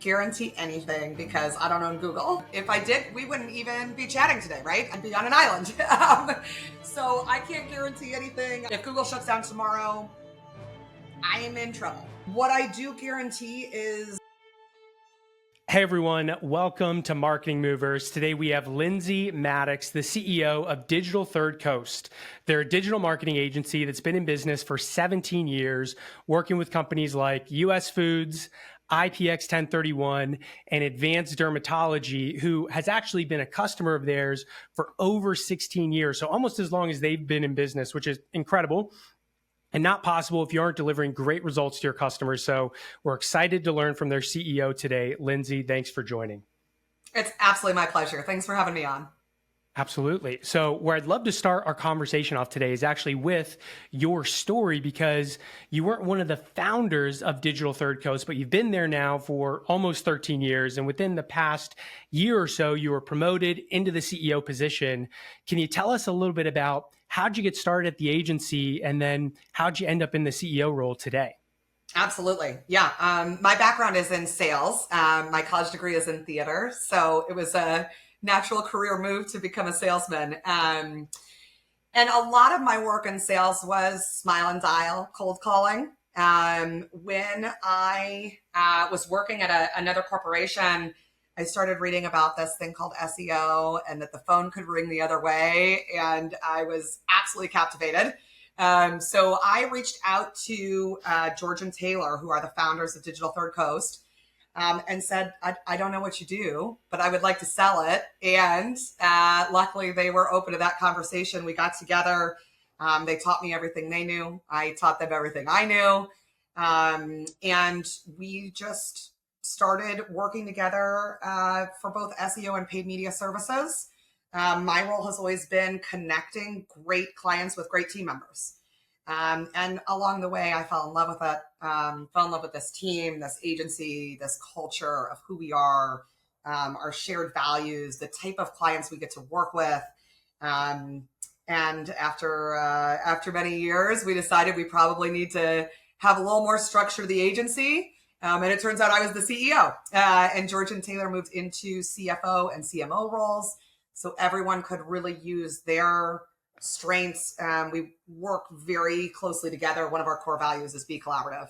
guarantee anything because I don't own Google. If I did, we wouldn't even be chatting today, right? I'd be on an island. So I can't guarantee anything. If Google shuts down tomorrow, I am in trouble. What I do guarantee is... Hey everyone, welcome to Marketing Movers. Today we have Lindsay Maddox, the CEO of Digital Third Coast. They're a digital marketing agency that's been in business for 17 years, working with companies like US Foods, IPX 1031, and Advanced Dermatology, who has actually been a customer of theirs for over 16 years. So almost as long as they've been in business, which is incredible. And not possible if you aren't delivering great results to your customers. So we're excited to learn from their CEO today. Lindsay, thanks for joining. It's absolutely my pleasure. Thanks for having me on. Absolutely. So where I'd love to start our conversation off today is actually with your story, because you weren't one of the founders of Digital Third Coast, but you've been there now for almost 13 years. And within the past year or so, you were promoted into the CEO position. Can you tell us a little bit about how'd you get started at the agency, and then how'd you end up in the CEO role today? Absolutely. Yeah. My background is in sales. My college degree is in theater. So it was a natural career move to become a salesman. And a lot of my work in sales was smile and dial, cold calling. When I was working at another corporation, I started reading about this thing called SEO, and that the phone could ring the other way. And I was absolutely captivated. So I reached out to George and Taylor, who are the founders of Digital Third Coast, and said, I don't know what you do, but I would like to sell it. And luckily, they were open to that conversation. We got together. They taught me everything they knew. I taught them everything I knew. And we just started working together for both SEO and paid media services. My role has always been connecting great clients with great team members. And along the way, I fell in love with it, fell in love with this team, this agency, this culture of who we are, our shared values, the type of clients we get to work with. And after many years, we decided we probably need to have a little more structure to the agency. And it turns out I was the CEO, and George and Taylor moved into CFO and CMO roles. So everyone could really use their strengths. We work very closely together. One of our core values is be collaborative.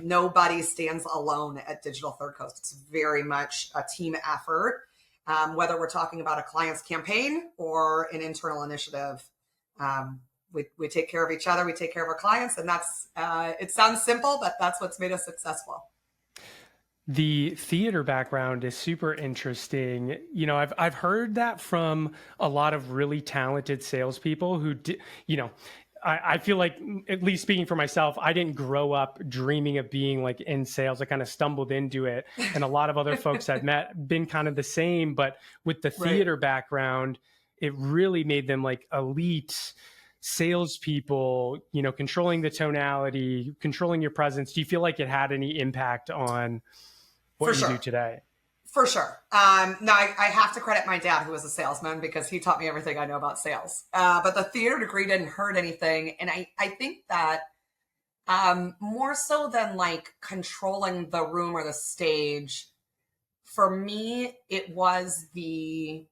Nobody stands alone at Digital Third Coast. It's very much a team effort, whether we're talking about a client's campaign or an internal initiative. We take care of each other. We take care of our clients. And that's, it sounds simple, but that's what's made us successful. The theater background is super interesting. You know, I've heard that from a lot of really talented salespeople who, I feel like, at least speaking for myself, I didn't grow up dreaming of being like in sales. I kind of stumbled into it. And a lot of other folks I've met been kind of the same, but with the theater background, it really made them like elite salespeople, controlling the tonality, controlling your presence. Do you feel like it had any impact on what you do today? For sure. Now, I have to credit my dad, who was a salesman, because he taught me everything I know about sales. But the theater degree didn't hurt anything. And I think that more so than like controlling the room or the stage, for me, it was the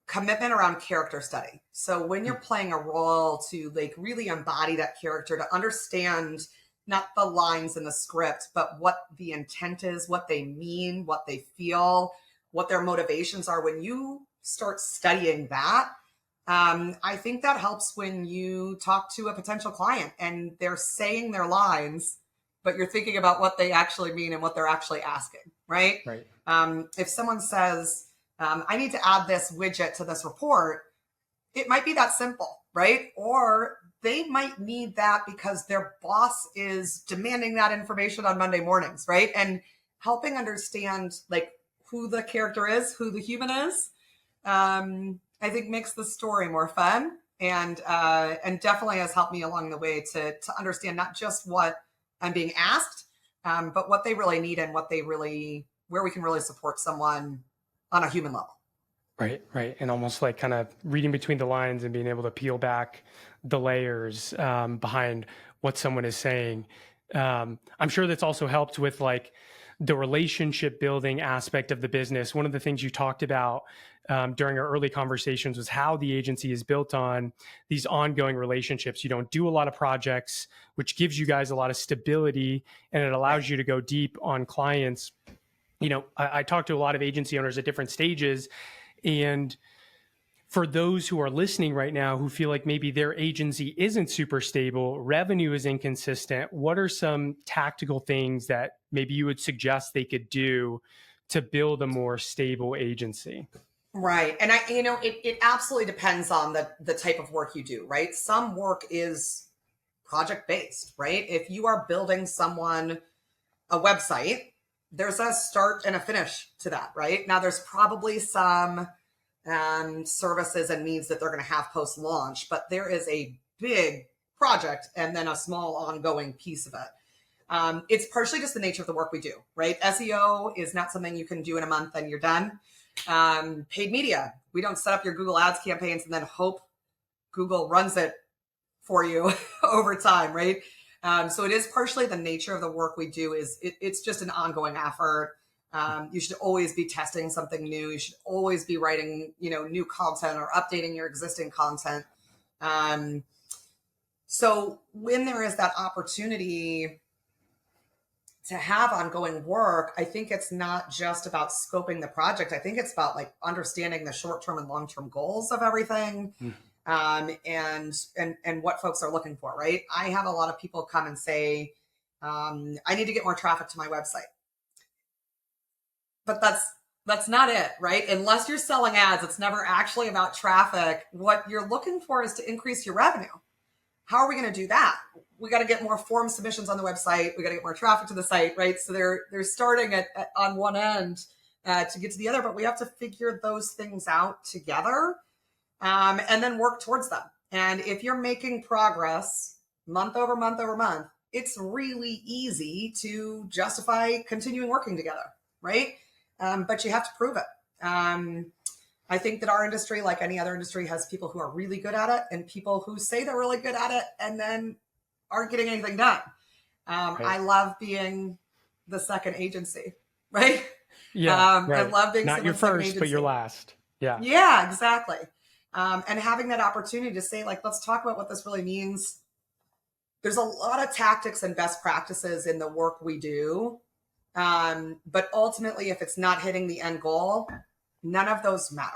commitment around character study. So when you're playing a role, to like really embody that character, to understand not the lines in the script, but what the intent is, what they mean, what they feel, what their motivations are. When you start studying that, I think that helps when you talk to a potential client and they're saying their lines, but you're thinking about what they actually mean and what they're actually asking, right? If someone says, I need to add this widget to this report, it might be that simple, right? Or they might need that because their boss is demanding that information on Monday mornings, right? And helping understand like who the character is, who the human is, I think makes the story more fun, and definitely has helped me along the way to understand not just what I'm being asked, but what they really need and where we can really support someone on a human level. Right. And almost like kind of reading between the lines and being able to peel back the layers behind what someone is saying. I'm sure that's also helped with like the relationship building aspect of the business. One of the things you talked about during our early conversations was how the agency is built on these ongoing relationships. You don't do a lot of projects, which gives you guys a lot of stability, and it allows you to go deep on clients. You know, I talk to a lot of agency owners at different stages, and for those who are listening right now who feel like maybe their agency isn't super stable, revenue is inconsistent, what are some tactical things that maybe you would suggest they could do to build a more stable agency? Right. And it absolutely depends on the type of work you do, right? Some work is project based, right? If you are building someone a website, there's a start and a finish to that, right? Now there's probably some services and needs that they're going to have post launch, but there is a big project and then a small ongoing piece of it. It's partially just the nature of the work we do, right? SEO is not something you can do in a month and you're done. Paid media, we don't set up your Google Ads campaigns and then hope Google runs it for you over time, right? So it is partially the nature of the work we do. It's just an ongoing effort. You should always be testing something new. You should always be writing, new content or updating your existing content. So when there is that opportunity to have ongoing work, I think it's not just about scoping the project. I think it's about like understanding the short-term and long-term goals of everything. And what folks are looking for, right? I have a lot of people come and say, I need to get more traffic to my website. But that's not it, right? Unless you're selling ads, it's never actually about traffic. What you're looking for is to increase your revenue. How are we going to do that? We got to get more form submissions on the website. We got to get more traffic to the site, right? So they're starting on one end to get to the other, but we have to figure those things out together and then work towards them. And if you're making progress month over month over month, it's really easy to justify continuing working together, right? But you have to prove it. I think that our industry, like any other industry, has people who are really good at it and people who say they're really good at it and then aren't getting anything done. Right. I love being the second agency, right? Yeah, right. I love being not your first, but your last. Yeah. Yeah, exactly. And having that opportunity to say, like, let's talk about what this really means. There's a lot of tactics and best practices in the work we do. But ultimately, if it's not hitting the end goal, none of those matter.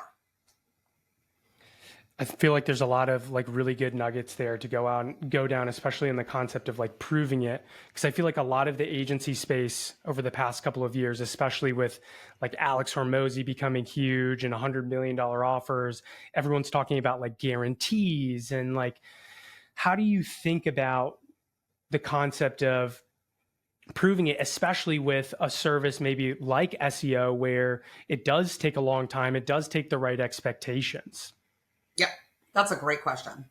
I feel like there's a lot of like really good nuggets there to go down, especially in the concept of like proving it. Because I feel like a lot of the agency space over the past couple of years, especially with like Alex Hormozy becoming huge and $100 million offers, everyone's talking about like guarantees. And like, how do you think about the concept of proving it, especially with a service maybe like SEO, where it does take a long time, it does take the right expectations? Yep, that's a great question.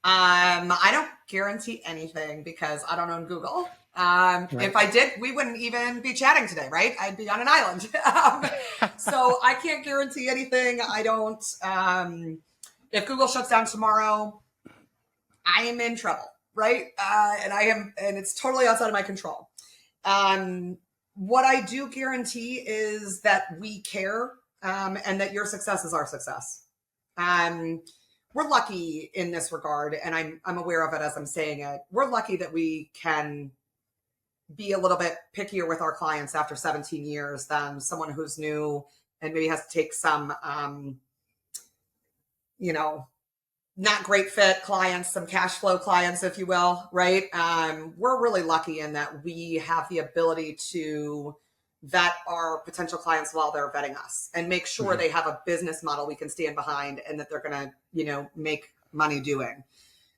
I don't guarantee anything because I don't own Google. Right. If I did, we wouldn't even be chatting today, right? I'd be on an island. So I can't guarantee anything. I don't. If Google shuts down tomorrow, I am in trouble, right? And it's totally outside of my control. What I do guarantee is that we care, and that your success is our success. We're lucky in this regard, and I'm aware of it as I'm saying it. We're lucky that we can be a little bit pickier with our clients after 17 years than someone who's new and maybe has to take some, not great fit clients, some cash flow clients, if you will, right? We're really lucky in that we have the ability to vet our potential clients while they're vetting us and make sure they have a business model we can stand behind and that they're going to, make money doing.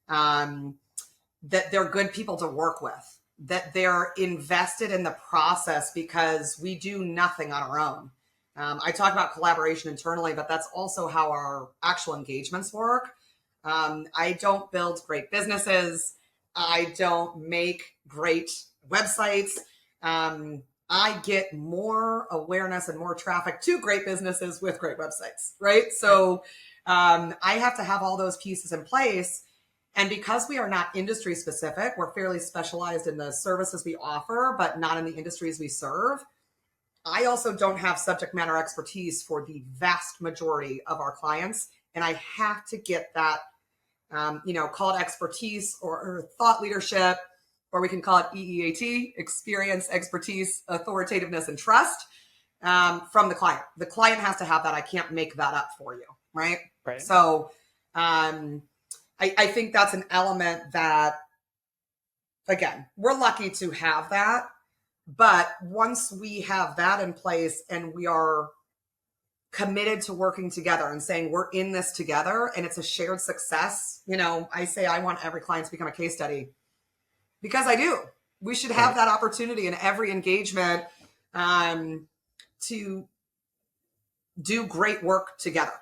That they're good people to work with, that they're invested in the process because we do nothing on our own. I talk about collaboration internally, but that's also how our actual engagements work. I don't build great businesses. I don't make great websites. I get more awareness and more traffic to great businesses with great websites, right? So I have to have all those pieces in place. And because we are not industry specific, we're fairly specialized in the services we offer, but not in the industries we serve. I also don't have subject matter expertise for the vast majority of our clients. And I have to get that, call it expertise or thought leadership, or we can call it EEAT, experience, expertise, authoritativeness, and trust from the client. The client has to have that. I can't make that up for you, right? Right. So I think that's an element that, again, we're lucky to have that. But once we have that in place and we are committed to working together and saying we're in this together and it's a shared success, I say I want every client to become a case study because I do. We should have that opportunity in every engagement to do great work together.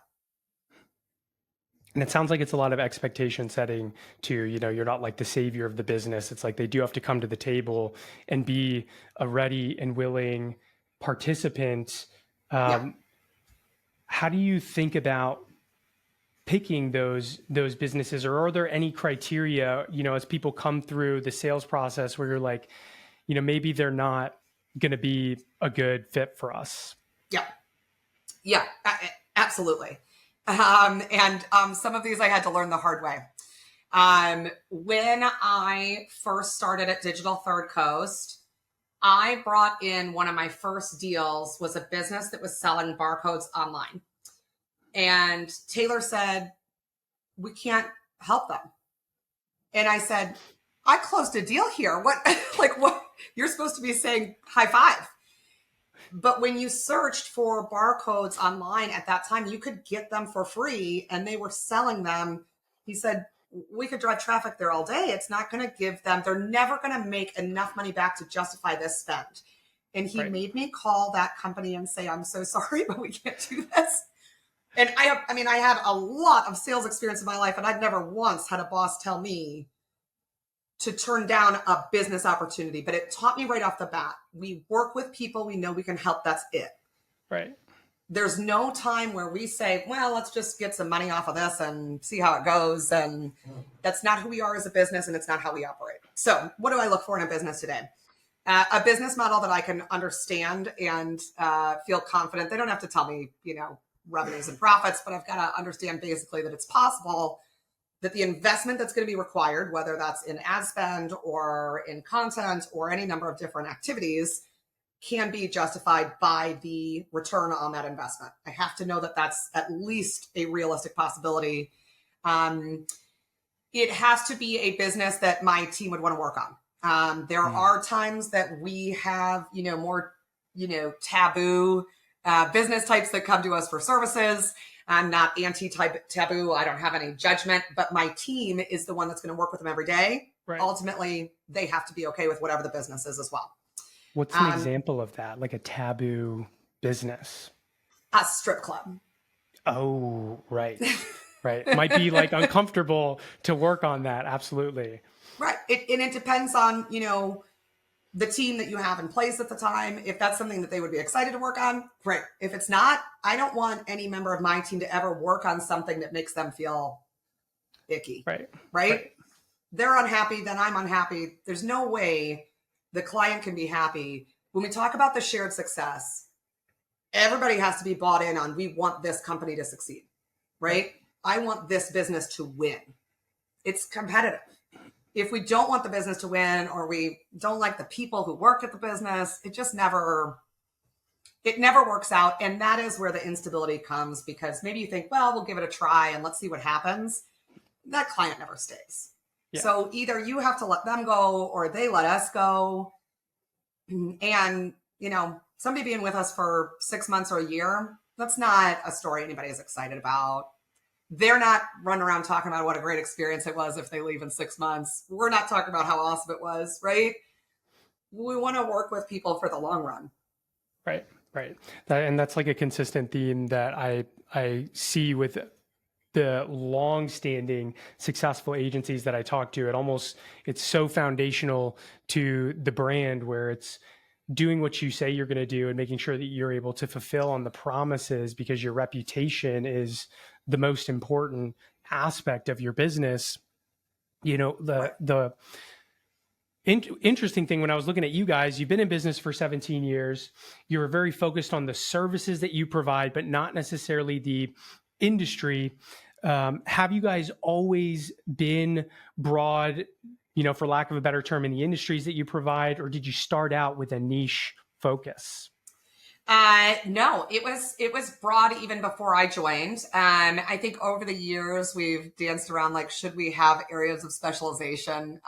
And it sounds like it's a lot of expectation setting too. You're not like the savior of the business. It's like they do have to come to the table and be a ready and willing participant. How do you think about picking those businesses, or are there any criteria, as people come through the sales process where you're like, maybe they're not going to be a good fit for us? Yeah, absolutely. Some of these I had to learn the hard way. When I first started at Digital Third Coast, I brought in one of my first deals was a business that was selling barcodes online. And Taylor said, we can't help them. And I said, I closed a deal here. What, what? You're supposed to be saying high five. But when you searched for barcodes online at that time, you could get them for free and they were selling them. He said, we could drive traffic there all day. It's not going to give them, they're never going to make enough money back to justify this spend. And he made me call that company and say, I'm so sorry, but we can't do this. And I had a lot of sales experience in my life and I've never once had a boss tell me to turn down a business opportunity, but it taught me right off the bat. We work with people we know we can help. That's it. Right. There's no time where we say, well, let's just get some money off of this and see how it goes. And that's not who we are as a business and it's not how we operate. So what do I look for in a business today? A business model that I can understand and feel confident. They don't have to tell me, revenues and profits, but I've got to understand basically that it's possible that the investment that's going to be required, whether that's in ad spend or in content or any number of different activities, can be justified by the return on that investment. I have to know that that's at least a realistic possibility. It has to be a business that my team would want to work on. There are times that we have, more, taboo business types that come to us for services. I'm not anti-taboo. I don't have any judgment, but my team is the one that's going to work with them every day. Right. Ultimately, they have to be okay with whatever the business is as well. What's an example of that? Like a taboo business? A strip club. Oh, right. Right. Might be like uncomfortable to work on that. Absolutely. Right. And it depends on, the team that you have in place at the time. If that's something that they would be excited to work on, great. If it's not, I don't want any member of my team to ever work on something that makes them feel icky. Right? They're unhappy, then I'm unhappy. There's no way the client can be happy. When we talk about the shared success, everybody has to be bought in on, we want this company to succeed, right? I want this business to win. It's competitive. If we don't want the business to win or we don't like the people who work at the business, it never works out. And that is where the instability comes, because maybe you think, well, we'll give it a try and let's see what happens. That client never stays. Yeah. So either you have to let them go or they let us go. And, somebody being with us for 6 months or a year, that's not a story anybody is excited about. They're not running around talking about what a great experience it was if they leave in 6 months. We're not talking about how awesome it was, right? We want to work with people for the long run. Right. And that's like a consistent theme that I see with the long-standing successful agencies that I talk to. It's so foundational to the brand, where it's doing what you say you're going to do and making sure that you're able to fulfill on the promises, because your reputation is the most important aspect of your business. You know, the interesting thing when I was looking at you guys, you've been in business for 17 years. You're very focused on the services that you provide, but not necessarily the industry. Have you guys always been broad, you know, for lack of a better term, in the industries that you provide, or did you start out with a niche focus? No, it was broad even before I joined. I think over the years we've danced around like, should we have areas of specialization?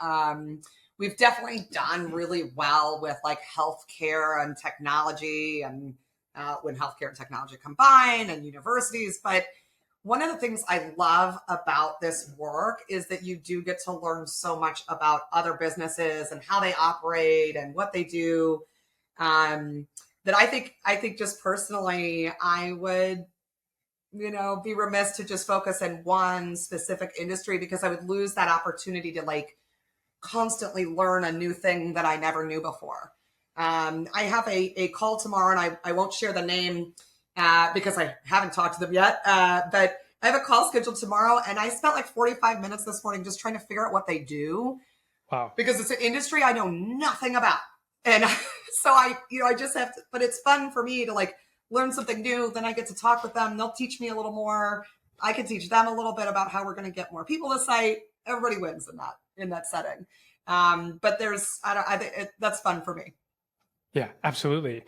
We've definitely done really well with like healthcare and technology, and when healthcare and technology combine, and universities. But one of the things I love about this work is that you do get to learn so much about other businesses and how they operate and what they do. Um, that I think just personally, I would, be remiss to just focus in one specific industry, because I would lose that opportunity to like constantly learn a new thing that I never knew before. I have a call tomorrow, and I won't share the name because I haven't talked to them yet. But I have a call scheduled tomorrow, and I spent like 45 minutes this morning just trying to figure out what they do, Wow. because it's an industry I know nothing about. And so I just have to, but it's fun for me to like learn something new. Then I get to talk with them. They'll teach me a little more. I can teach them a little bit about how we're going to get more people to site. Everybody wins in that setting. But I think that's fun for me. Yeah, absolutely.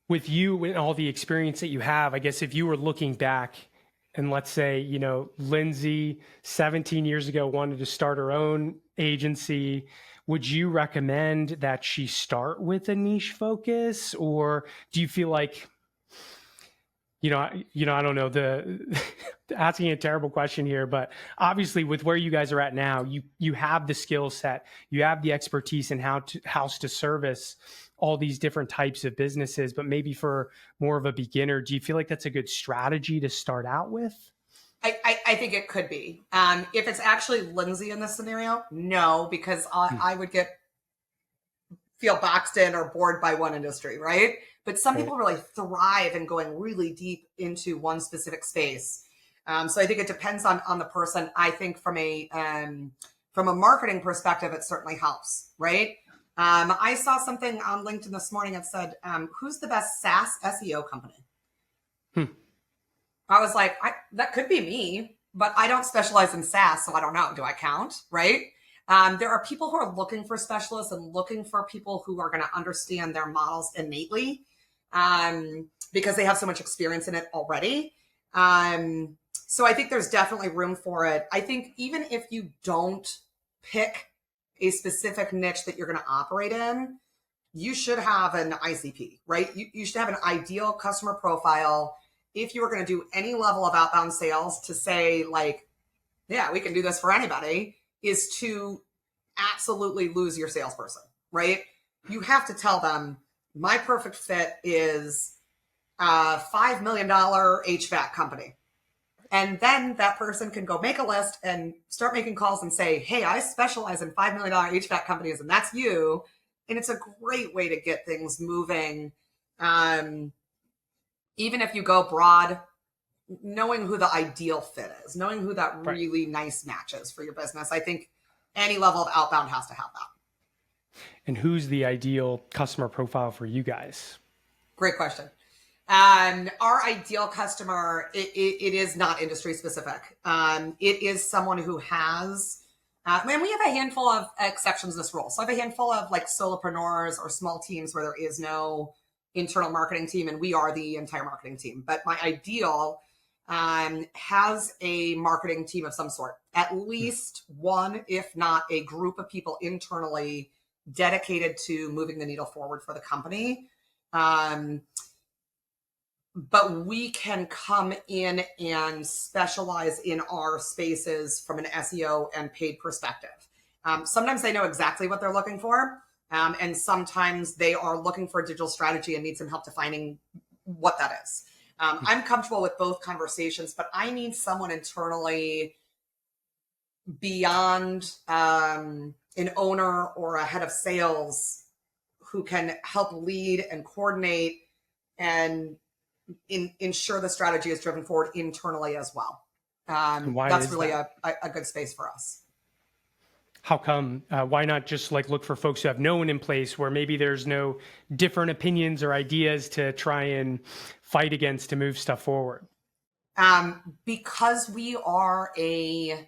With you and all the experience that you have, I guess if you were looking back and let's say, you know, Lindsay 17 years ago wanted to start her own agency, would you recommend that she start with a niche focus, or do you feel like, I don't know, the asking a terrible question here, but obviously with where you guys are at now, you have the skill set, you have the expertise in how to service all these different types of businesses, but maybe for more of a beginner, do you feel like that's a good strategy to start out with? I think it could be. If it's actually Lindsay in this scenario, no, because I would feel boxed in or bored by one industry, right? But some Right. people really thrive in going really deep into one specific space. So I think it depends on the person. I think from a marketing perspective, it certainly helps, right? I saw something on LinkedIn this morning that said, "Who's the best SaaS SEO company?" Hmm. I was like, that could be me, but I don't specialize in SaaS, so I don't know. Do I count? Right? There are people who are looking for specialists and looking for people who are going to understand their models innately, because they have so much experience in it already. So I think there's definitely room for it. I think even if you don't pick a specific niche that you're going to operate in, you should have an ICP, right? You should have an ideal customer profile if you were going to do any level of outbound sales, to say like, yeah, we can do this for anybody, is to absolutely lose your salesperson, right? You have to tell them, my perfect fit is a $5 million HVAC company. And then that person can go make a list and start making calls and say, hey, I specialize in $5 million HVAC companies, and that's you. And it's a great way to get things moving. Even if you go broad, knowing who the ideal fit is, knowing who that Right. really nice match is for your business. I think any level of outbound has to have that. And who's the ideal customer profile for you guys? Great question. Our ideal customer, it is not industry specific. It is someone who has, and we have a handful of exceptions to this rule. So I have a handful of like solopreneurs or small teams where there is no internal marketing team, and we are the entire marketing team. But my ideal has a marketing team of some sort, at least one, if not a group of people internally dedicated to moving the needle forward for the company. But we can come in and specialize in our spaces from an SEO and paid perspective. Sometimes they know exactly what they're looking for. And sometimes they are looking for a digital strategy and need some help defining what that is. I'm comfortable with both conversations, but I need someone internally beyond an owner or a head of sales who can help lead and coordinate and ensure the strategy is driven forward internally as well. And why That's is really that? a good space for us. How come? Why not just like look for folks who have no one in place where maybe there's no different opinions or ideas to try and fight against to move stuff forward? Because we're a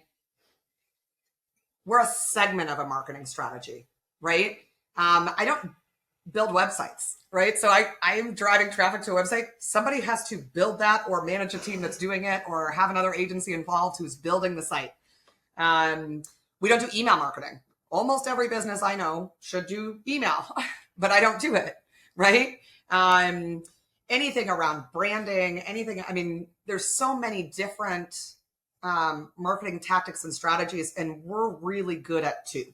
segment of a marketing strategy, right? I don't build websites, right? So I'm driving traffic to a website. Somebody has to build that or manage a team that's doing it or have another agency involved who's building the site. We don't do email marketing. Almost every business I know should do email, but I don't do it, right? Anything around branding, anything. I mean, there's so many different marketing tactics and strategies, and we're really good at two.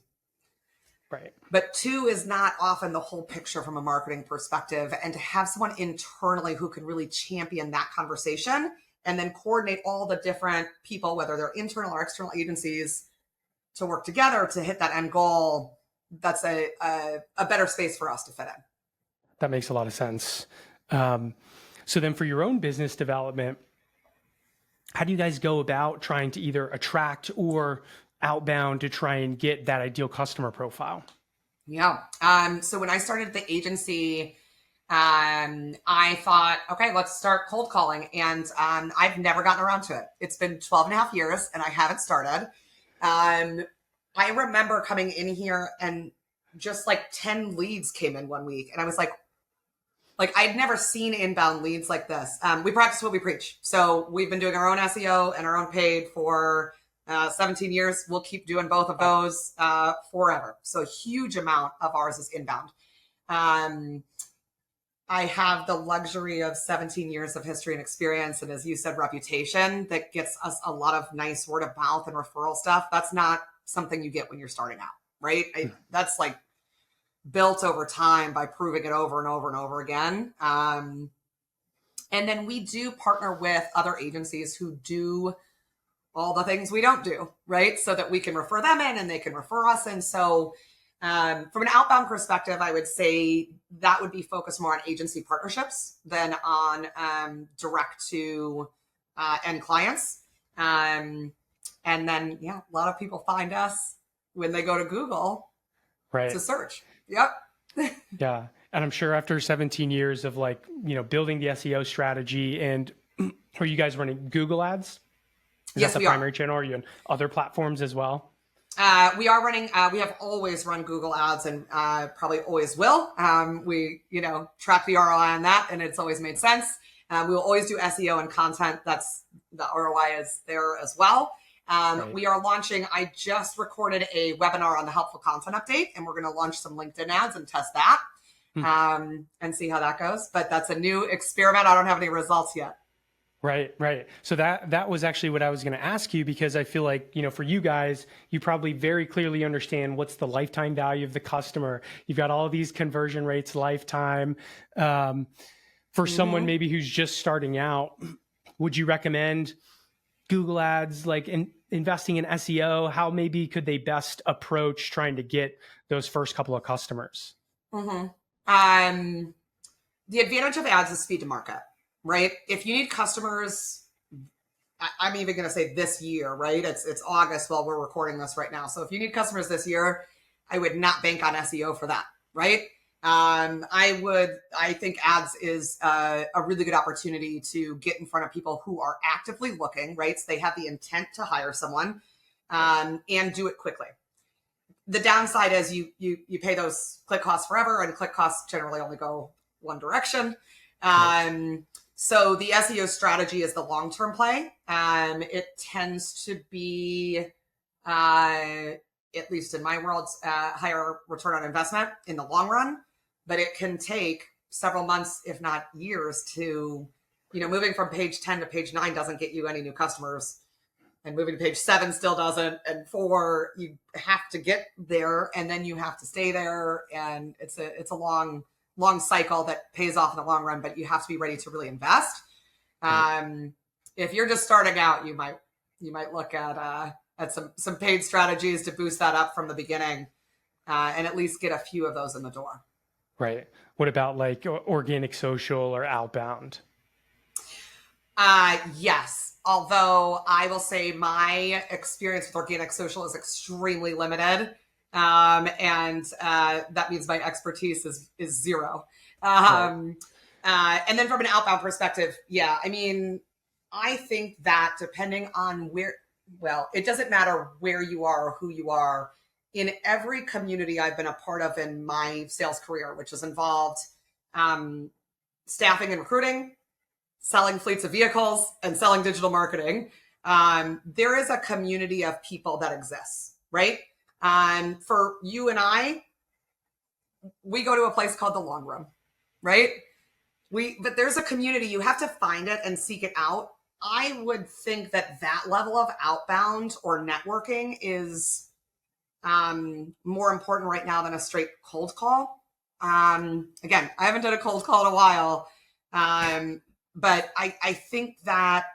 Right. But two is not often the whole picture from a marketing perspective. And to have someone internally who can really champion that conversation and then coordinate all the different people, whether they're internal or external agencies, to work together to hit that end goal, that's a better space for us to fit in. That makes a lot of sense. So then for your own business development, how do you guys go about trying to either attract or outbound to try and get that ideal customer profile? Yeah. So when I started the agency, I thought, okay, let's start cold calling. And I've never gotten around to it. It's been 12 and a half years and I haven't started. I remember coming in here and just like 10 leads came in one week. And I was like I'd never seen inbound leads like this. We practice what we preach. So we've been doing our own SEO and our own paid for 17 years. We'll keep doing both of those forever. So a huge amount of ours is inbound. I have the luxury of 17 years of history and experience. And as you said, reputation that gets us a lot of nice word of mouth and referral stuff. That's not something you get when you're starting out, right? That's like built over time by proving it over and over and over again. And then we do partner with other agencies who do all the things we don't do, right? So that we can refer them in and they can refer us in. So from an outbound perspective, I would say that would be focused more on agency partnerships than on direct to end clients. And then, yeah, a lot of people find us when they go to Google to search. Yep. Yeah. And I'm sure after 17 years of like, building the SEO strategy, and are you guys running Google ads? Yes, that the primary channel? Or are you on other platforms as well? We are running, we have always run Google ads and probably always will. We, track the ROI on that and it's always made sense. We will always do SEO and content. That's the ROI is there as well. We are launching, I just recorded a webinar on the helpful content update and we're going to launch some LinkedIn ads and test that and see how that goes. But that's a new experiment. I don't have any results yet. Right. So that was actually what I was going to ask you, because I feel like, for you guys, you probably very clearly understand what's the lifetime value of the customer. You've got all these conversion rates, lifetime. For someone maybe who's just starting out, would you recommend Google ads, like investing in SEO? How maybe could they best approach trying to get those first couple of customers? The advantage of ads is speed to market. Right? If you need customers, I'm even going to say this year, right? It's August while we're recording this right now. So if you need customers this year, I would not bank on SEO for that, right? I think ads is a really good opportunity to get in front of people who are actively looking, right? So they have the intent to hire someone and do it quickly. The downside is you pay those click costs forever, and click costs generally only go one direction. So the SEO strategy is the long-term play. It tends to be, at least in my world, higher return on investment in the long run, but it can take several months, if not years, to, moving from page 10 to page 9 doesn't get you any new customers, and moving to page 7 still doesn't, and 4, you have to get there, and then you have to stay there, and it's a long cycle that pays off in the long run, but you have to be ready to really invest. If you're just starting out, you might look at some paid strategies to boost that up from the beginning, and at least get a few of those in the door. Right. What about like organic social or outbound? Yes. Although I will say my experience with organic social is extremely limited. And that means my expertise is zero. Um, and then from an outbound perspective, yeah, I mean, I think that depending on well, it doesn't matter where you are or who you are. In every community I've been a part of in my sales career, which has involved staffing and recruiting, selling fleets of vehicles, and selling digital marketing, there is a community of people that exists, right? For you and I, we go to a place called the Long Room, right? But there's a community. You have to find it and seek it out. I would think that level of outbound or networking is more important right now than a straight cold call. Again, I haven't done a cold call in a while, but I think that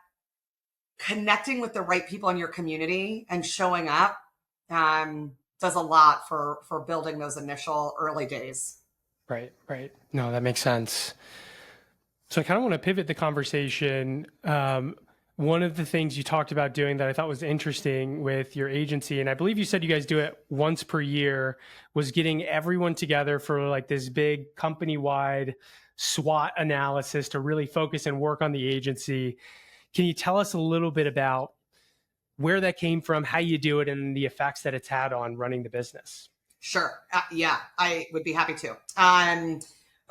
connecting with the right people in your community and showing up does a lot for building those initial early days. Right. No, that makes sense. So I kind of want to pivot the conversation. One of the things you talked about doing that I thought was interesting with your agency, and I believe you said you guys do it once per year, was getting everyone together for like this big company-wide SWOT analysis to really focus and work on the agency. Can you tell us a little bit about where that came from, how you do it, and the effects that it's had on running the business? Sure. Yeah, I would be happy to.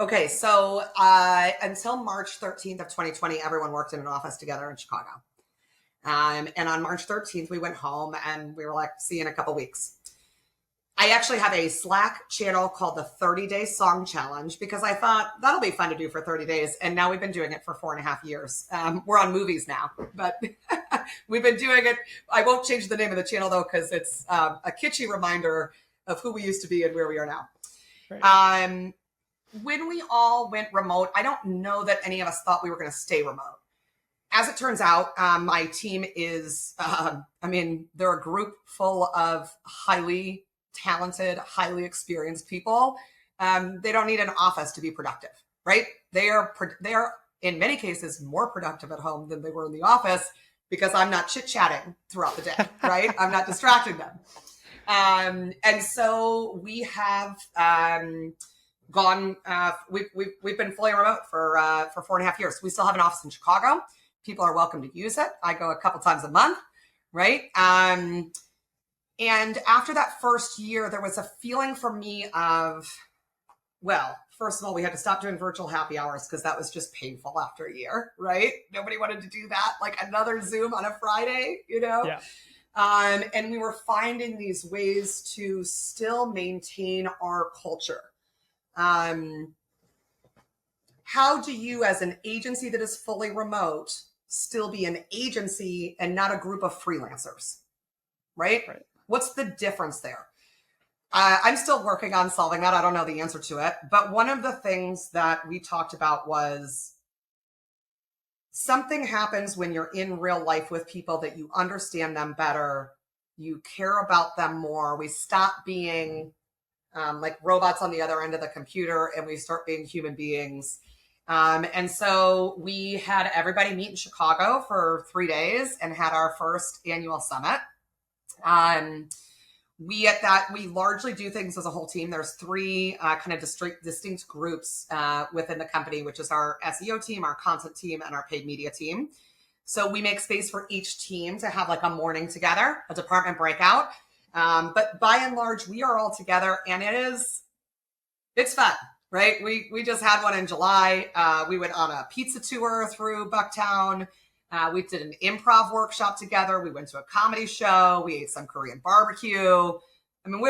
Okay, so until March 13th of 2020, everyone worked in an office together in Chicago. And on March 13th, we went home and we were like, see you in a couple weeks. I actually have a Slack channel called the 30-Day Song Challenge because I thought that'll be fun to do for 30 days. And now we've been doing it for 4.5 years. We're on movies now, but we've been doing it. I won't change the name of the channel though, because it's a kitschy reminder of who we used to be and where we are now. Right. When we all went remote, I don't know that any of us thought we were going to stay remote. As it turns out, my team is, they're a group full of highly talented, highly experienced people. They don't need an office to be productive, right? They are in many cases more productive at home than they were in the office because I'm not chit-chatting throughout the day, right? I'm not distracting them. And so we have we've been fully remote for 4.5 years. We still have an office in Chicago. People are welcome to use it. I go a couple times a month, right? And after that first year, there was a feeling for me of, well, first of all, we had to stop doing virtual happy hours because that was just painful after a year, right? Nobody wanted to do that, like another Zoom on a Friday, you know? Yeah. And we were finding these ways to still maintain our culture. How do you, as an agency that is fully remote, still be an agency and not a group of freelancers, right? What's the difference there? I'm still working on solving that. I don't know the answer to it. But one of the things that we talked about was something happens when you're in real life with people that you understand them better, you care about them more. We stop being like robots on the other end of the computer and we start being human beings. And so we had everybody meet in Chicago for 3 days and had our first annual summit. We largely do things as a whole team. There's 3 kind of distinct groups within the company, which is our SEO team, our content team, and our paid media team. So we make space for each team to have like a morning together, a department breakout. But by and large, we are all together and it's fun, right? We just had one in July. We went on a pizza tour through Bucktown. We did an improv workshop together. We went to a comedy show. We ate some Korean barbecue. I mean,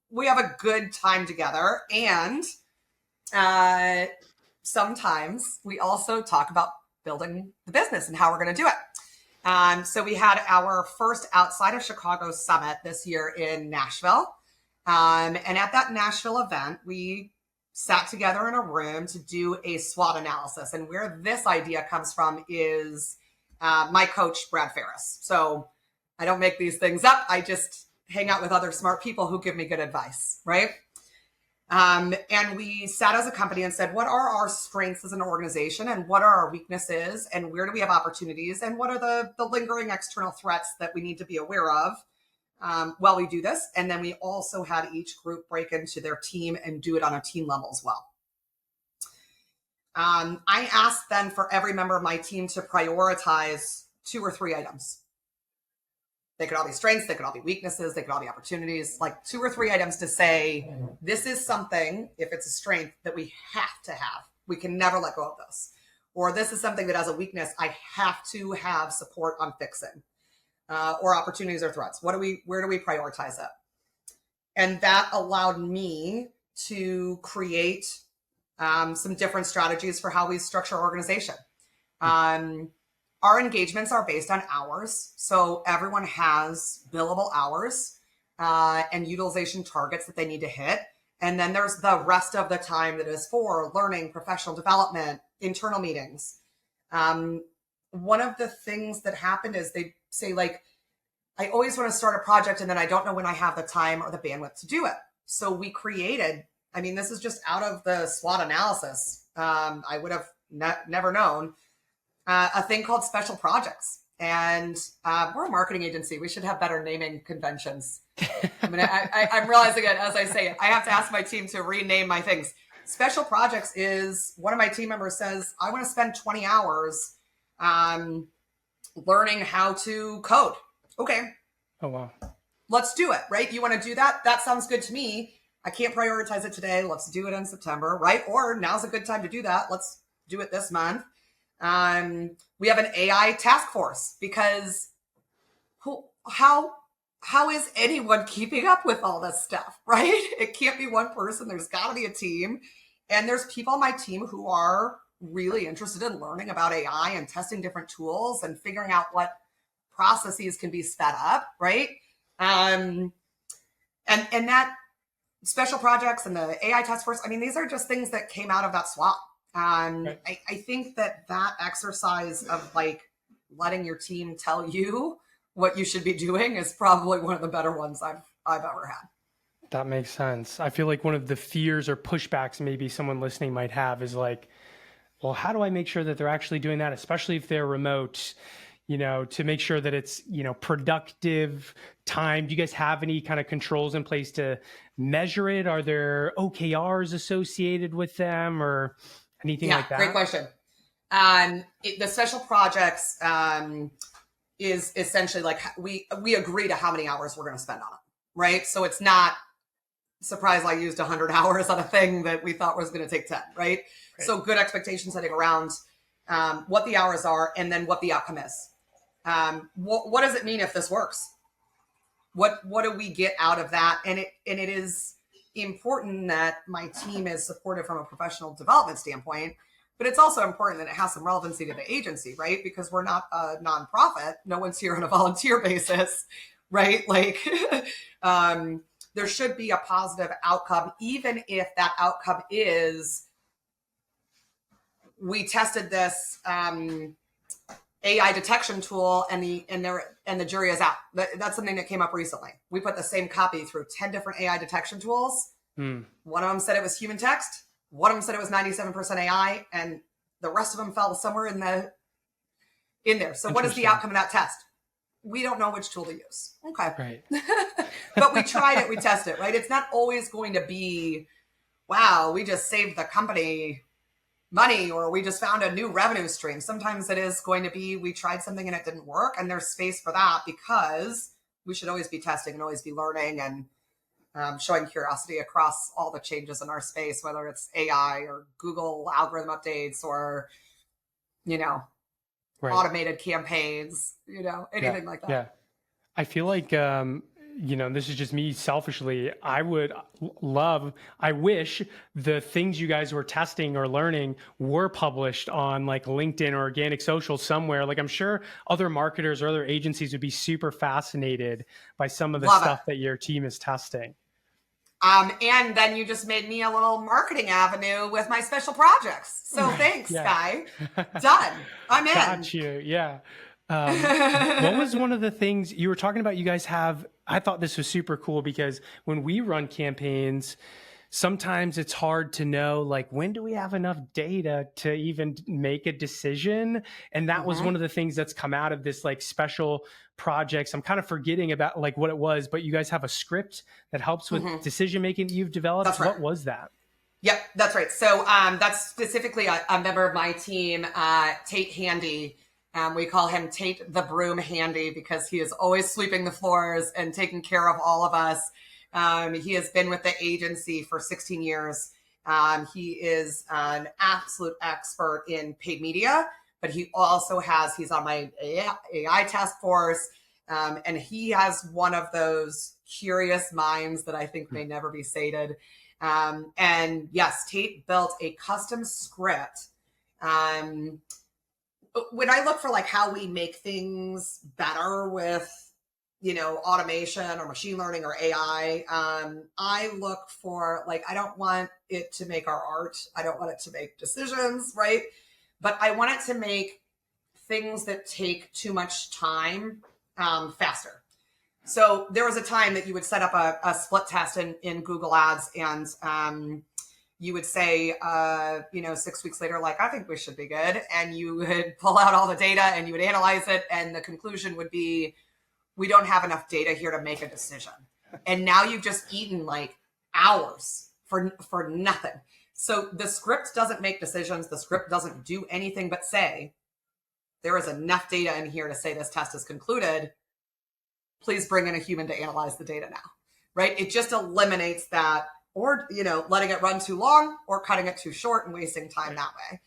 we have a good time together. And sometimes we also talk about building the business and how we're going to do it. So we had our first outside of Chicago summit this year in Nashville. And at that Nashville event, we sat together in a room to do a SWOT analysis. And where this idea comes from is my coach, Brad Ferris. So I don't make these things up. I just hang out with other smart people who give me good advice, right? And we sat as a company and said, what are our strengths as an organization and what are our weaknesses and where do we have opportunities and what are the lingering external threats that we need to be aware of while we do this. And then we also had each group break into their team and do it on a team level as well. I asked then for every member of my team to prioritize 2 or 3 items. They could all be strengths, they could all be weaknesses, they could all be opportunities, like 2 or 3 items to say, this is something, if it's a strength, that we have to have. We can never let go of this. Or this is something that as a weakness, I have to have support on fixing. Or opportunities or threats. Where do we prioritize it? And that allowed me to create some different strategies for how we structure our organization. Our engagements are based on hours. So everyone has billable hours and utilization targets that they need to hit. And then there's the rest of the time that is for learning, professional development, internal meetings. One of the things that happened is they say, like, I always want to start a project and then I don't know when I have the time or the bandwidth to do it. So we created, I mean, this is just out of the SWOT analysis. I would have never known a thing called special projects. And we're a marketing agency. We should have better naming conventions. I mean, I'm realizing it as I say it. I have to ask my team to rename my things. Special projects is, one of my team members says, I want to spend 20 hours learning how to code. Okay. Oh, wow. Let's do it, right? You want to do that? That sounds good to me. I can't prioritize it today. Let's do it in September, right? Or now's a good time to do that. Let's do it this month. We have an AI task force because how is anyone keeping up with all this stuff, right? It can't be one person. There's got to be a team. And there's people on my team who are really interested in learning about AI and testing different tools and figuring out what processes can be sped up, right? And that special projects and the AI task force, I mean, these are just things that came out of that SWOT. Right. I think that exercise of like letting your team tell you what you should be doing is probably one of the better ones I've ever had. That makes sense. I feel like one of the fears or pushbacks maybe someone listening might have is like, well, how do I make sure that they're actually doing that, especially if they're remote, to make sure that it's, productive time? Do you guys have any kind of controls in place to measure it? Are there OKRs associated with them or anything like that? Great question. The special projects is essentially like we agree to how many hours we're going to spend on it, right? So it's not surprise I used 100 hours on a thing that we thought was going to take 10, right? So good expectation setting around what the hours are and then what the outcome is. What does it mean if this works? What do we get out of that? And it is important that my team is supported from a professional development standpoint, but it's also important that it has some relevancy to the agency, right? Because we're not a nonprofit. No one's here on a volunteer basis, right? Like, there should be a positive outcome, even if that outcome is we tested this AI detection tool and the jury is out. That's something that came up recently. We put the same copy through 10 different AI detection tools. One of them said it was human text. One of them said it was 97% AI, and the rest of them fell somewhere in there. So what is the outcome of that test? We don't know which tool to use. Okay. Right. But we tried it, we tested it, right? It's not always going to be, wow, we just saved the company money or we just found a new revenue stream. Sometimes it is going to be, we tried something and it didn't work, and there's space for that because we should always be testing and always be learning and showing curiosity across all the changes in our space, whether it's AI or Google algorithm updates or, automated campaigns, anything like that. Yeah. I feel like, this is just me selfishly. I wish the things you guys were testing or learning were published on like LinkedIn or organic social somewhere. Like I'm sure other marketers or other agencies would be super fascinated by some of the stuff that your team is testing. And then you just made me a little marketing avenue with my special projects. So thanks, Guy. Done. I'm in. Got you. Yeah. What was one of the things you were talking about? You guys have, I thought this was super cool because when we run campaigns, sometimes it's hard to know, like, when do we have enough data to even make a decision? And that was Mm-hmm. one of the things that's come out of this like special projects. I'm kind of forgetting about like what it was, but you guys have a script that helps with Mm-hmm. decision making that you've developed. That's right. What was that? Yep, that's right. So that's specifically a member of my team, Tate Handy. We call him Tate the Broom Handy because he is always sweeping the floors and taking care of all of us. He has been with the agency for 16 years. He is an absolute expert in paid media, but he's on my AI task force. And he has one of those curious minds that I think may never be sated. And yes, Tate built a custom script. When I look for like how we make things better with, automation or machine learning or AI, I look for like, I don't want it to make our art. I don't want it to make decisions, right? But I want it to make things that take too much time faster. So there was a time that you would set up a split test in Google Ads, and you would say, 6 weeks later, like, I think we should be good. And you would pull out all the data and you would analyze it. And the conclusion would be, we don't have enough data here to make a decision. And now you've just eaten like hours for nothing. So the script doesn't make decisions. The script doesn't do anything but say, there is enough data in here to say this test is concluded. Please bring in a human to analyze the data now, right? It just eliminates that, or, letting it run too long or cutting it too short and wasting time that way.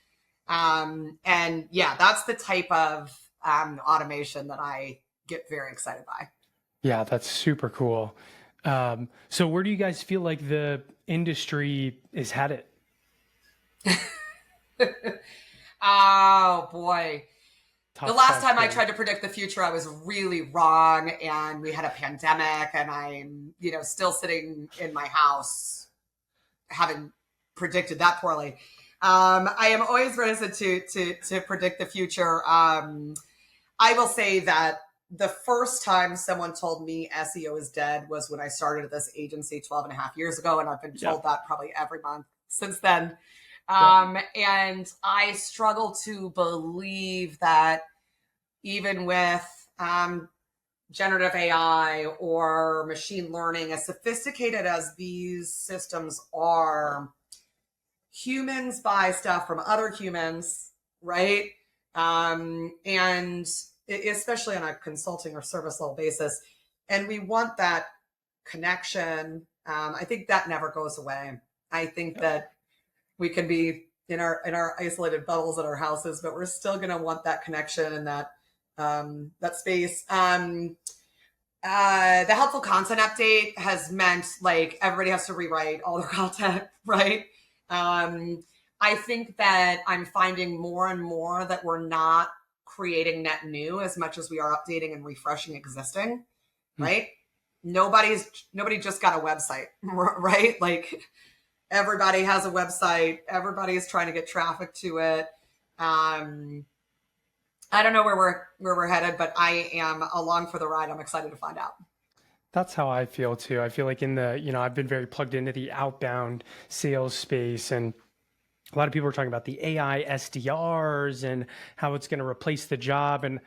And yeah, that's the type of automation that I get very excited by. Yeah, that's super cool. So where do you guys feel like the industry is headed? Oh boy. The Tough last time I question. tried to predict the future, I was really wrong, and we had a pandemic, and I'm, still sitting in my house having predicted that poorly. I am always reticent to predict the future. I will say that the first time someone told me SEO is dead was when I started at this agency 12 and a half years ago, and I've been told that probably every month since then. And I struggle to believe that even with generative AI or machine learning, as sophisticated as these systems are, humans buy stuff from other humans, right? And especially on a consulting or service level basis. And we want that connection. I think that never goes away. I think that we can be in our isolated bubbles at our houses, but we're still going to want that connection and that space. The helpful content update has meant like everybody has to rewrite all their content, right? I think that I'm finding more and more that we're not creating net new as much as we are updating and refreshing existing, right? Nobody just got a website, right? Like everybody has a website. Everybody is trying to get traffic to it. I don't know where we're headed, but I am along for the ride. I'm excited to find out. That's how I feel too. I feel like I've been very plugged into the outbound sales space, and a lot of people are talking about the AI SDRs and how it's going to replace the job. And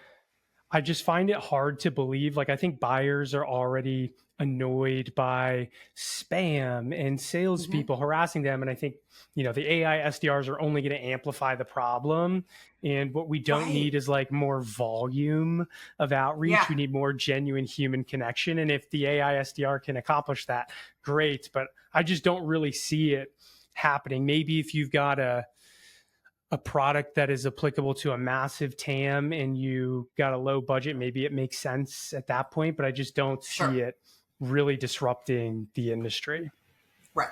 I just find it hard to believe. Like, I think buyers are already annoyed by spam and salespeople harassing them. And I think, the AI SDRs are only going to amplify the problem. And what we don't need is like more volume of outreach. Yeah. We need more genuine human connection. And if the AI SDR can accomplish that, great. But I just don't really see it happening. Maybe if you've got a product that is applicable to a massive TAM and you got a low budget, maybe it makes sense at that point, but I just don't see it really disrupting the industry. Right.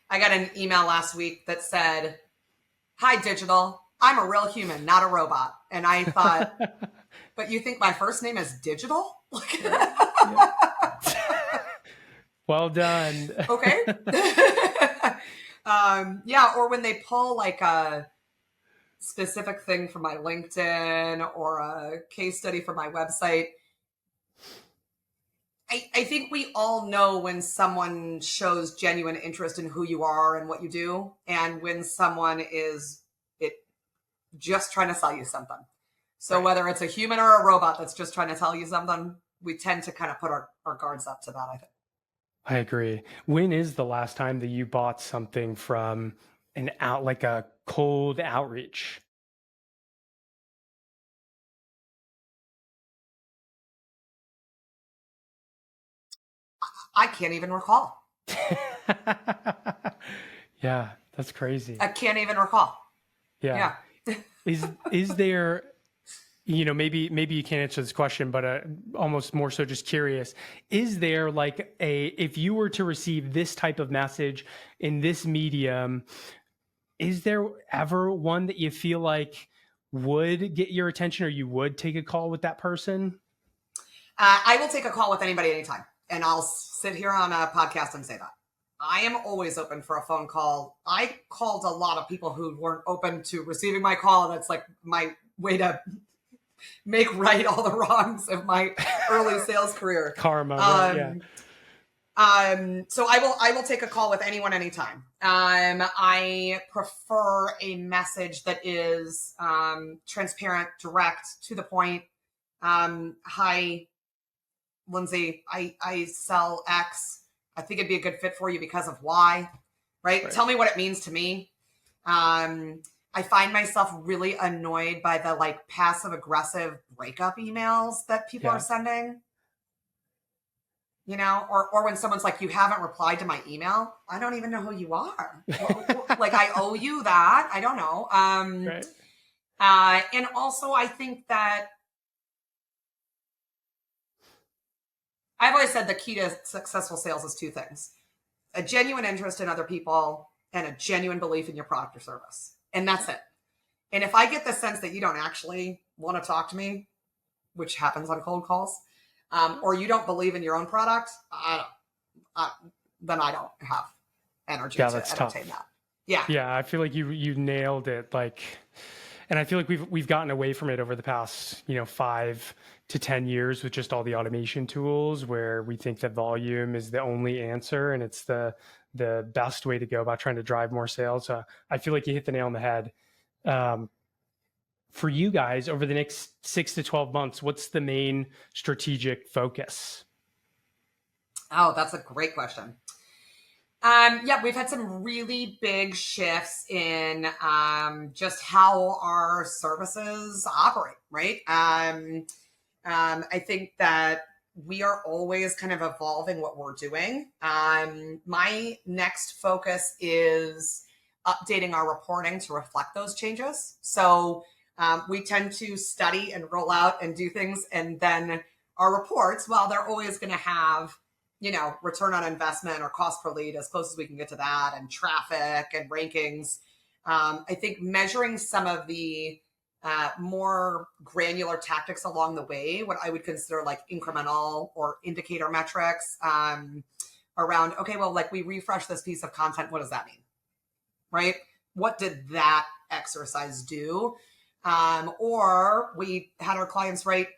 I got an email last week that said, "Hi, digital. I'm a real human, not a robot." And I thought, but you think my first name is Digital? Well done. Okay. Or when they pull like a specific thing from my LinkedIn or a case study from my website, I think we all know when someone shows genuine interest in who you are and what you do, and when someone is it just trying to sell you something. So Right. whether it's a human or a robot that's just trying to tell you something, we tend to kind of put our guards up to that, I think. I agree. When is the last time that you bought something from like a cold outreach? I can't even recall. Yeah, that's crazy. I can't even recall. Yeah. Yeah. Is there, maybe you can't answer this question, but almost more so just curious, is there like if you were to receive this type of message in this medium, is there ever one that you feel like would get your attention or you would take a call with that person? I will take a call with anybody anytime. And I'll sit here on a podcast and say that. I am always open for a phone call. I called a lot of people who weren't open to receiving my call. And that's like my way to make right all the wrongs of my early sales career. Karma, right? Yeah. So I will take a call with anyone anytime. I prefer a message that is transparent, direct, to the point. Hi, Lindsay, I sell X. I think it'd be a good fit for you because of Y, right? Tell me what it means to me. I find myself really annoyed by the like passive aggressive breakup emails that people are sending. Or when someone's like, you haven't replied to my email. I don't even know who you are. Like I owe you that. I don't know. And also I think that I've always said the key to successful sales is two things: a genuine interest in other people and a genuine belief in your product or service. And that's it. And if I get the sense that you don't actually want to talk to me, which happens on cold calls, or you don't believe in your own product, then I don't have energy to entertain that. Yeah, I feel like you nailed it. Like, and I feel like we've gotten away from it over the past 5 to 10 years with just all the automation tools, where we think that volume is the only answer and it's the best way to go about trying to drive more sales. I feel like you hit the nail on the head. For you guys, over the next 6 to 12 months, what's the main strategic focus? Oh, that's a great question. We've had some really big shifts in just how our services operate, right? I think that we are always kind of evolving what we're doing. My next focus is updating our reporting to reflect those changes. So we tend to study and roll out and do things, and then our reports, while they're always going to have return on investment or cost per lead, as close as we can get to that, and traffic and rankings. I think measuring some of the more granular tactics along the way, what I would consider like incremental or indicator metrics around, okay, well, like we refresh this piece of content. What does that mean? Right? What did that exercise do? Or we had our clients write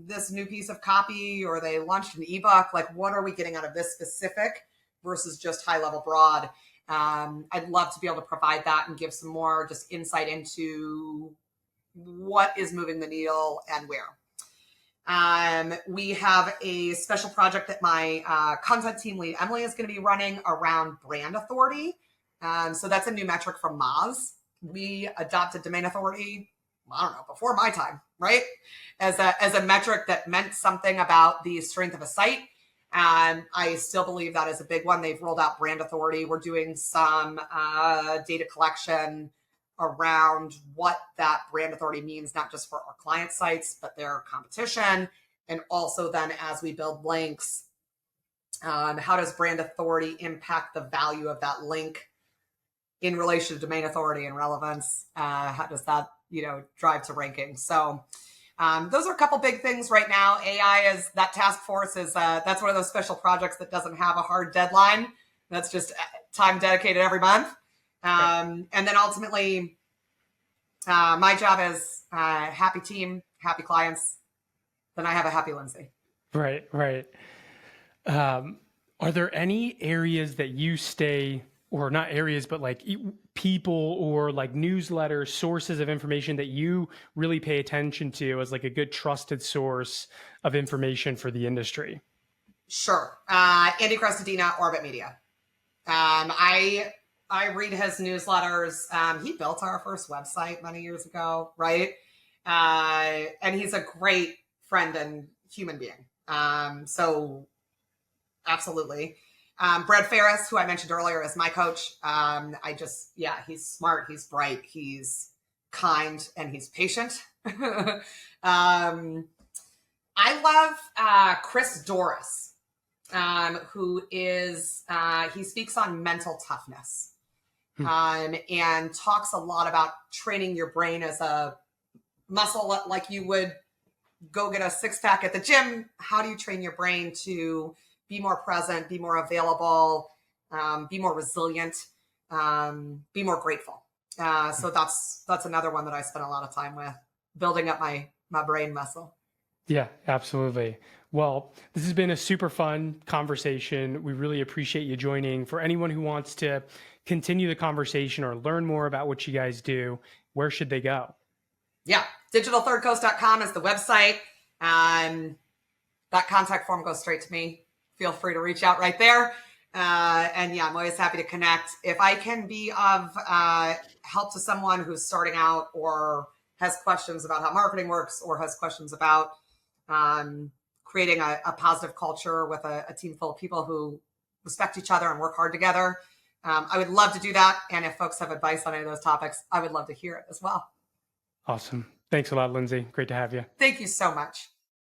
this new piece of copy, or they launched an ebook. Like, what are we getting out of this specific versus just high level broad? I'd love to be able to provide that and give some more just insight into what is moving the needle and where. We have a special project that my content team lead, Emily, is going to be running around brand authority. So that's a new metric from Moz. We adopted domain authority, I don't know, before my time, right? As a metric that meant something about the strength of a site. And I still believe that is a big one. They've rolled out brand authority. We're doing some data collection around what that brand authority means, not just for our client sites, but their competition. And also then as we build links, how does brand authority impact the value of that link in relation to domain authority and relevance? How does that, drive to ranking? So those are a couple big things right now. AI is that task force is that's one of those special projects that doesn't have a hard deadline. That's just time dedicated every month. And then ultimately, my job is happy team, happy clients. Then I have a happy Lindsay. Right. Are there any areas that you stay, or not areas, but like people or like newsletters, sources of information that you really pay attention to as like a good trusted source of information for the industry? Sure. Andy Crestodina, Orbit Media. I read his newsletters. He built our first website many years ago, right? And he's a great friend and human being. So absolutely. Brad Ferris, who I mentioned earlier, is my coach. He's smart, he's bright, he's kind, and he's patient. um, I love Chris Doris, who is, he speaks on mental toughness and talks a lot about training your brain as a muscle, like you would go get a six-pack at the gym. How do you train your brain to be more present, be more available, be more resilient, be more grateful? So that's another one that I spent a lot of time with, building up my brain muscle. Yeah, absolutely. Well, this has been a super fun conversation. We really appreciate you joining. For anyone who wants to continue the conversation or learn more about what you guys do, where should they go? Yeah, digitalthirdcoast.com is the website. That contact form goes straight to me. Feel free to reach out right there. And yeah, I'm always happy to connect. If I can be of help to someone who's starting out or has questions about how marketing works or has questions about creating a positive culture with a team full of people who respect each other and work hard together, I would love to do that. And if folks have advice on any of those topics, I would love to hear it as well. Awesome. Thanks a lot, Lindsay. Great to have you. Thank you so much.